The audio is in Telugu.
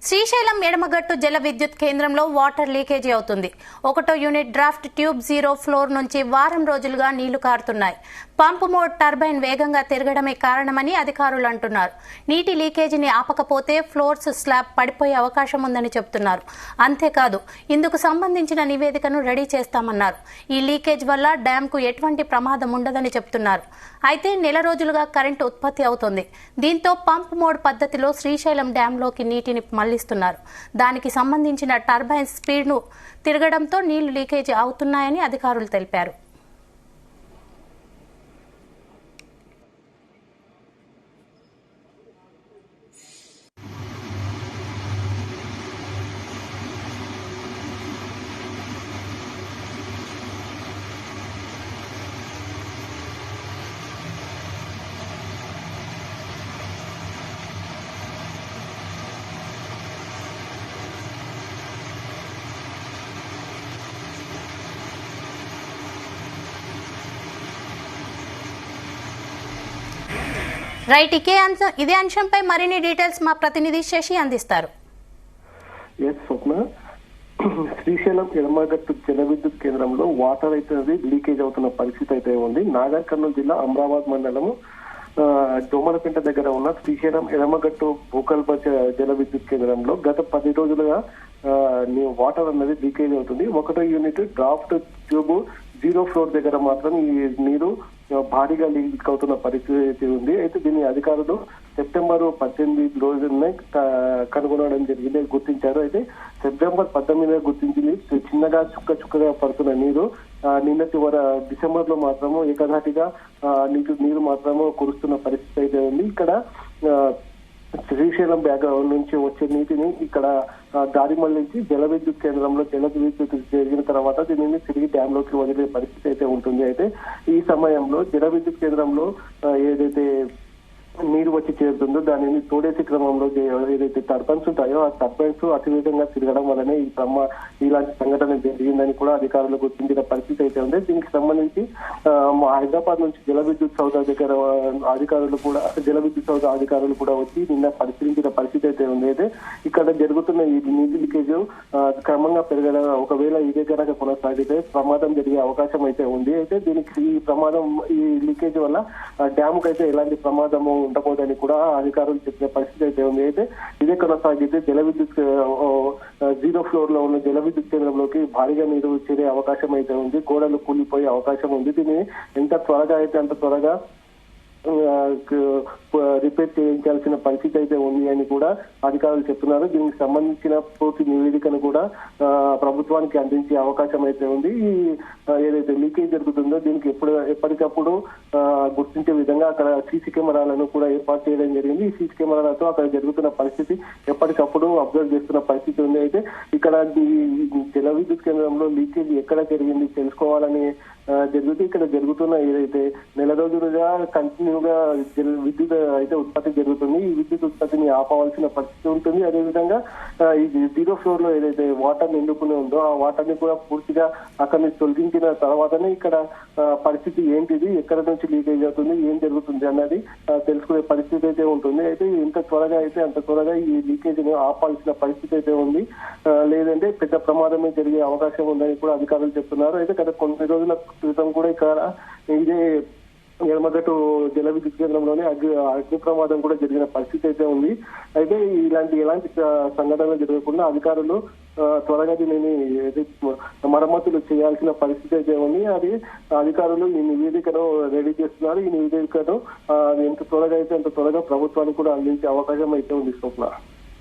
శ్రీశైలం ఎడమగట్టు జల విద్యుత్ కేంద్రంలో వాటర్ లీకేజీ అవుతుంది. 1వ యూనిట్ డ్రాఫ్ట్ ట్యూబ్ 0 ఫ్లోర్ నుంచి వారం రోజులుగా నీళ్లు కారుతున్నాయి. పంపు మోడ్ టర్బైన్ వేగంగా తిరగడమే కారణమని అధికారులు అంటున్నారు. నీటి లీకేజీని ఆపకపోతే ఫ్లోర్స్ స్లాబ్ పడిపోయే అవకాశం ఉందని చెబుతున్నారు. అంతేకాదు ఇందుకు సంబంధించిన నివేదికను రెడీ చేస్తామన్నారు. ఈ లీకేజ్ వల్ల డ్యాంకు ఎటువంటి ప్రమాదం ఉండదని చెబుతున్నారు. అయితే నెల రోజులుగా కరెంటు ఉత్పత్తి అవుతోంది. దీంతో పంప్ మోడ్ పద్ధతిలో శ్రీశైలం డ్యాంలోకి నీటిని మళ్లిస్తున్నారు. దానికి సంబంధించిన టర్బైన్ స్పీడ్ను తిరగడంతో నీళ్లు లీకేజీ అవుతున్నాయని అధికారులు తెలిపారు. రైట్, ఇదే అంశంపై మరిన్ని డీటెయిల్స్ మా ప్రతినిధి శశి అందిస్తారు. శ్రీశైలం ఎడమగట్టు జల విద్యుత్ కేంద్రంలో వాటర్ అయితే లీకేజ్ అవుతున్న పరిస్థితి అయితే ఉంది. నాగర్ కర్నూలు జిల్లా అమరాబాద్ మండలము దోమలపేట దగ్గర ఉన్న శ్రీశైలం ఎడమగట్టు భూగర్భ జల విద్యుత్ కేంద్రంలో గత 10 రోజులుగా వాటర్ అన్నది లీకేజ్ అవుతుంది. 1వ యూనిట్ డ్రాఫ్ట్ ట్యూబ్ 0 ఫ్లోర్ దగ్గర మాత్రం ఈ నీరు భారీగా లీక్ అవుతున్న పరిస్థితి ఉంది. అయితే దీన్ని అధికారులు సెప్టెంబర్ 18 రోజునే కనుగొనడం జరిగింది, గుర్తించారు. అయితే సెప్టెంబర్ 19 గుర్తించింది. చిన్నగా చుక్కగా పడుతున్న నీరు నిన్న డిసెంబర్ లో మాత్రము ఏకధాటిగా నీరు మాత్రము కురుస్తున్న పరిస్థితి అయితే ఉంది. ఇక్కడ శ్రీశైలం బ్యాక్గ్రౌండ్ నుంచి వచ్చే నీటిని ఇక్కడ దారి మళ్లించి జల విద్యుత్ కేంద్రంలో జల విద్యుత్ జరిగిన తర్వాత దీనిని తిరిగి డ్యామ్ లోకి వదిలే పరిస్థితి అయితే ఉంటుంది. అయితే ఈ సమయంలో జల విద్యుత్ కేంద్రంలో ఏదైతే నీరు వచ్చి చేరుతుందో దానిని తోడేసి క్రమంలో ఏదైతే టర్బైన్స్ ఉంటాయో ఆ టర్బైన్స్ అతివేగంగా తిరగడం వల్లనే ఇలాంటి సంఘటన జరిగిందని కూడా అధికారులు గుర్తించిన పరిస్థితి అయితే ఉంది. దీనికి సంబంధించి హైదరాబాద్ నుంచి జల విద్యుత్ సౌధ దగ్గర జల విద్యుత్ సౌధ అధికారులు కూడా వచ్చి నిన్న పరిశీలించిన పరిస్థితి అయితే ఉంది. అయితే ఇక్కడ జరుగుతున్న ఈ నీటి లీకేజ్ క్రమంగా పెరగడం, ఒకవేళ ఇదే కనుక కొనసాగితే ప్రమాదం జరిగే అవకాశం అయితే ఉంది. అయితే దీనికి ఈ లీకేజ్ వల్ల డ్యామ్ కు అయితే ఎలాంటి ప్రమాదము ఉండబోదని కూడా అధికారులు చెప్పిన పరిస్థితి అయితే ఉంది. అయితే ఇదే కొనసాగితే జల విద్యుత్ 0 ఫ్లోర్ లో ఉన్న జల విద్యుత్ కేంద్రంలోకి భారీగా నీరు చేరే అవకాశం అయితే ఉంది. గోడలు కూలిపోయే అవకాశం ఉంది. దీన్ని ఎంత త్వరగా అయితే అంత త్వరగా రిపేర్ చేయించాల్సిన పరిస్థితి అయితే ఉంది అని కూడా అధికారులు చెప్తున్నారు. దీనికి సంబంధించిన పూర్తి నివేదికను కూడా ప్రభుత్వానికి అందించే అవకాశం అయితే ఉంది. ఈ ఏదైతే లీకేజ్ జరుగుతుందో దీనికి ఎప్పటికప్పుడు గుర్తించే విధంగా అక్కడ సీసీ కెమెరాలను కూడా ఏర్పాటు చేయడం జరిగింది. ఈ సీసీ కెమెరాలతో అక్కడ జరుగుతున్న పరిస్థితి ఎప్పటికప్పుడు అబ్జర్వ్ చేస్తున్న పరిస్థితి ఉంది. అయితే ఇక్కడ జల విద్యుత్ కేంద్రంలో లీకేజ్ ఎక్కడ జరిగింది తెలుసుకోవాలని జరుగుతుంది. ఇక్కడ జరుగుతున్న ఏదైతే నెల రోజులుగా కంటిన్యూగా విద్యుత్ అయితే ఉత్పత్తి జరుగుతుంది. ఈ విద్యుత్ ఉత్పత్తిని ఆపవలసిన పరిస్థితి ఉంటుంది. అదేవిధంగా ఈ 0 ఫ్లోర్ లో ఏదైతే వాటర్ నిండుకుని ఉందో ఆ వాటర్ ని కూడా పూర్తిగా అక్కడి నుంచి తొలగించిన తర్వాతనే ఇక్కడ పరిస్థితి ఏంటిది, ఎక్కడ నుంచి లీకేజ్ అవుతుంది, ఏం జరుగుతుంది అన్నది తెలుసుకునే పరిస్థితి అయితే ఉంటుంది. అయితే ఎంత త్వరగా అయితే అంత త్వరగా ఈ లీకేజ్ ని ఆపాల్సిన పరిస్థితి అయితే ఉంది. లేదంటే పెద్ద ప్రమాదమే జరిగే అవకాశం ఉందని కూడా అధికారులు చెప్తున్నారు. అయితే గత కొన్ని రోజుల క్రితం కూడా ఇక్కడ ఇదే ఎడమగట్టు జల విద్యుత్ కేంద్రంలోనే అగ్ని ప్రమాదం కూడా జరిగిన పరిస్థితి అయితే ఉంది. అయితే ఎలాంటి సంఘటనలు జరగకుండా అధికారులు త్వరగా దీనిని మరమ్మతులు చేయాల్సిన పరిస్థితి అయితే ఉంది. అది అధికారులు ఈ నివేదికను రెడీ చేస్తున్నారు. ఈ నివేదికను ఎంత త్వరగా అయితే అంత త్వరగా ప్రభుత్వానికి కూడా అందించే అవకాశం అయితే ఉంది. స్వప్న.